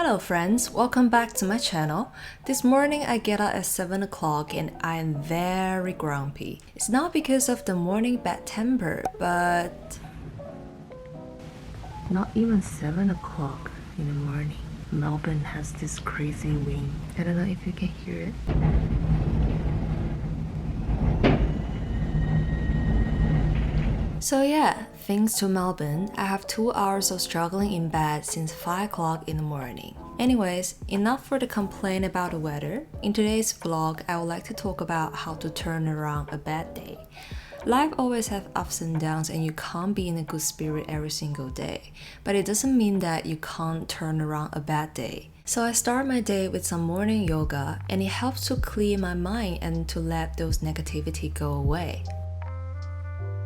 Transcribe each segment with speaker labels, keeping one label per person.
Speaker 1: Hello friends, welcome back to my channel. This morning I get up at 7 o'clock and I am very grumpy. It's not because of the morning bad temper, but not even 7 o'clock in the morning. Melbourne has this crazy wind. I don't know if you can hear it. So yeah, thanks to Melbourne, I have 2 hours of struggling in bed since 5 o'clock in the morning. Anyways, enough for the complaint about the weather. In today's vlog, I would like to talk about how to turn around a bad day. Life always has ups and downs and you can't be in a good spirit every single day. But it doesn't mean that you can't turn around a bad day. So I start my day with some morning yoga and it helps to clear my mind and to let those negativity go away.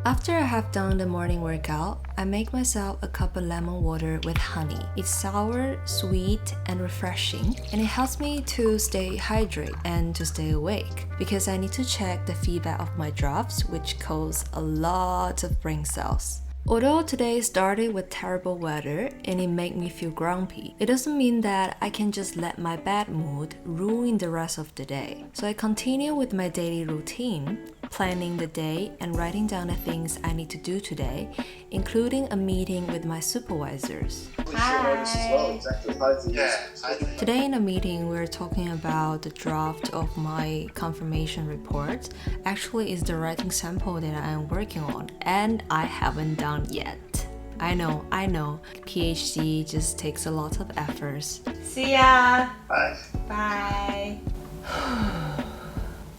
Speaker 1: After I have done the morning workout, I make myself a cup of lemon water with honey. It's sour, sweet, and refreshing, and it helps me to stay hydrated and to stay awake because I need to check the feedback of my drafts, which cause a lot of brain cells. Although today started with terrible weather and it made me feel grumpy, it doesn't mean that I can just let my bad mood ruin the rest of the day. So I continue with my daily routine, planning the day and writing down the things I need to do today, including a meeting with my supervisors.
Speaker 2: Hi.
Speaker 1: Today in the meeting, we're talking about the draft of my confirmation report. Actually, it's the writing sample that I am working on and I haven't done yet. I know, PhD just takes a lot of efforts.
Speaker 2: See ya.
Speaker 3: Bye.
Speaker 2: Bye.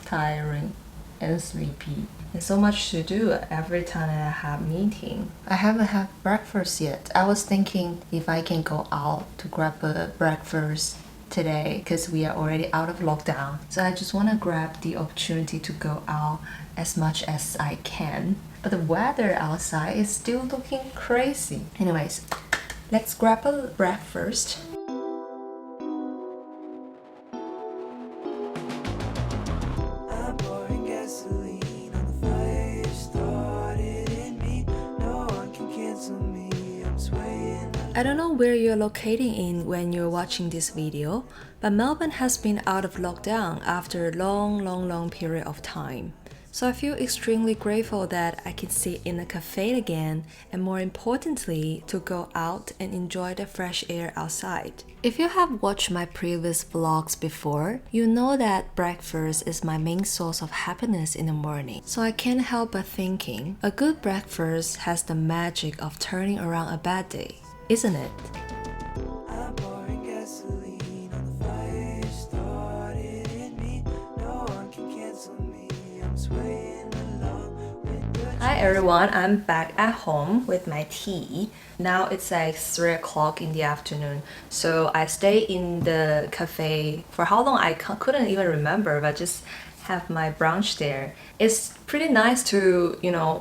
Speaker 1: Tiring and sleepy. There's so much to do every time I have meeting. I haven't had breakfast yet. I was thinking if I can go out to grab a breakfast today because we are already out of lockdown. So I just want to grab the opportunity to go out as much as I can. But the weather outside is still looking crazy. Anyways, let's grab a breakfast. I don't know where you're locating in when you're watching this video, but Melbourne has been out of lockdown after a long period of time. So I feel extremely grateful that I can sit in a cafe again and more importantly, to go out and enjoy the fresh air outside. If you have watched my previous vlogs before, you know that breakfast is my main source of happiness in the morning. So I can't help but thinking, a good breakfast has the magic of turning around a bad day, isn't it? Hi everyone, I'm back at home with my tea. Now it's like 3 o'clock in the afternoon. So I stay in the cafe for how long I couldn't even remember, but just have my brunch there. It's pretty nice to,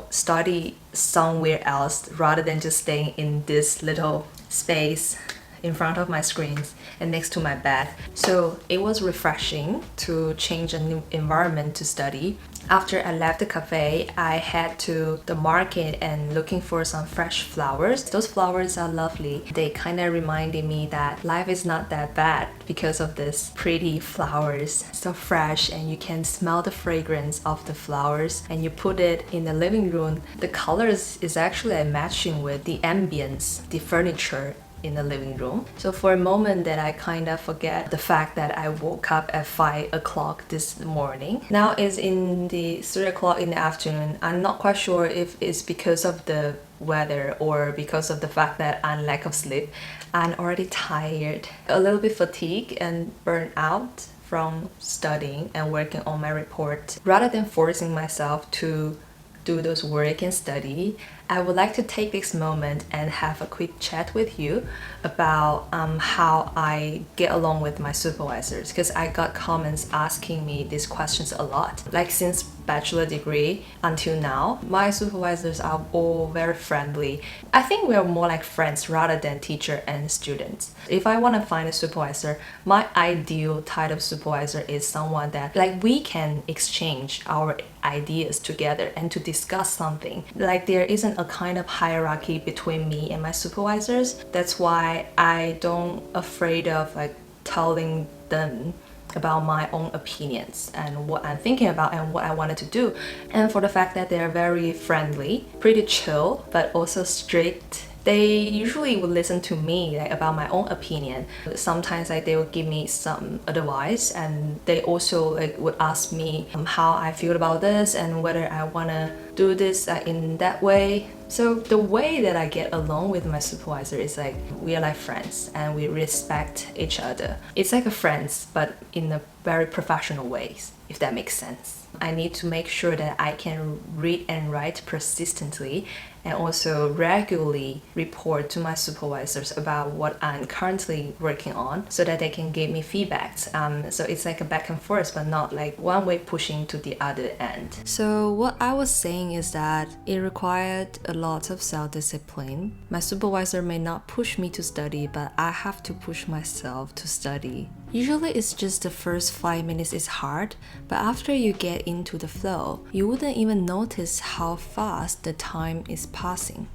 Speaker 1: study somewhere else rather than just staying in this little space in front of my screens and next to my bed. So it was refreshing to change a new environment to study. After I left the cafe, I head to the market and looking for some fresh flowers. Those flowers are lovely. They kind of reminded me that life is not that bad because of this pretty flowers. So fresh and you can smell the fragrance of the flowers and you put it in the living room. The colors is actually matching with the ambience, the furniture in the living room. So for a moment that I kind of forget the fact that I woke up at 5 o'clock this morning. Now it's in the 3 o'clock in the afternoon. I'm not quite sure if it's because of the weather or because of the fact that I'm lack of sleep. I'm already tired, a little bit fatigued and burnt out from studying and working on my report. Rather than forcing myself to do those work and study, I would like to take this moment and have a quick chat with you about how I get along with my supervisors, because I got comments asking me these questions a lot. Like since bachelor degree until now, my supervisors are all very friendly. I think we are more like friends rather than teacher and students. If I want to find a supervisor, my ideal type of supervisor is someone that like we can exchange our ideas together and to discuss something. Like there isn't a kind of hierarchy between me and my supervisors. That's why I don't afraid of like telling them about my own opinions and what I'm thinking about and what I wanted to do. And for the fact that they're very friendly, pretty chill, but also strict. They usually would listen to me like, about my own opinion. Sometimes like they would give me some advice, and they also like would ask me how I feel about this and whether I wanna do this in that way. So the way that I get along with my supervisor is like we are like friends and we respect each other. It's like a friends, but in a very professional ways, if that makes sense. I need to make sure that I can read and write persistently and also regularly report to my supervisors about what I'm currently working on so that they can give me feedbacks. So it's like a back and forth, but not like one way pushing to the other end. So what I was saying is that it required a lot of self-discipline. My supervisor may not push me to study, but I have to push myself to study. Usually it's just the first 5 minutes is hard, but after you get into the flow, you wouldn't even notice how fast the time is passing.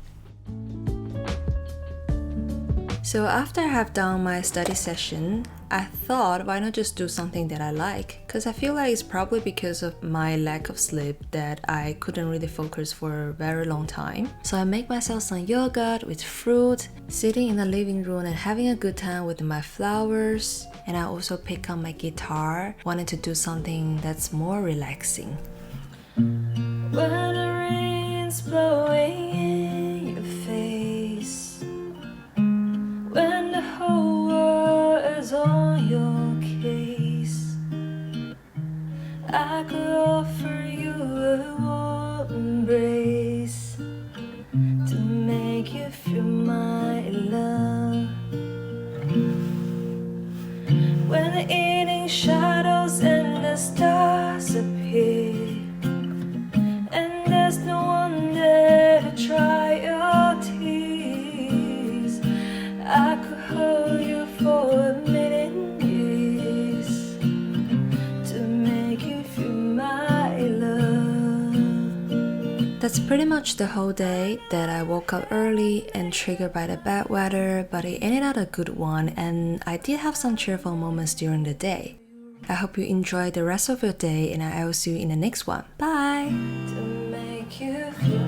Speaker 1: So after I have done my study session, I thought why not just do something that I like, because I feel like it's probably because of my lack of sleep that I couldn't really focus for a very long time. So I make myself some yogurt with fruit, sitting in the living room and having a good time with my flowers. And I also pick up my guitar, wanting to do something that's more relaxing. When the rain's blowing in your face, when the whole world is on your case, I could offer you a warm embrace to make you feel my love. When the evening shadows and the stars appear, and there's no one there to dry your tears, I could hold you for a million years to make you feel my love. That's pretty much the whole day that I woke up early and triggered by the bad weather, but it ended up a good one and I did have some cheerful moments during the day. I hope you enjoy the rest of your day and I will see you in the next one. Bye! To make you feel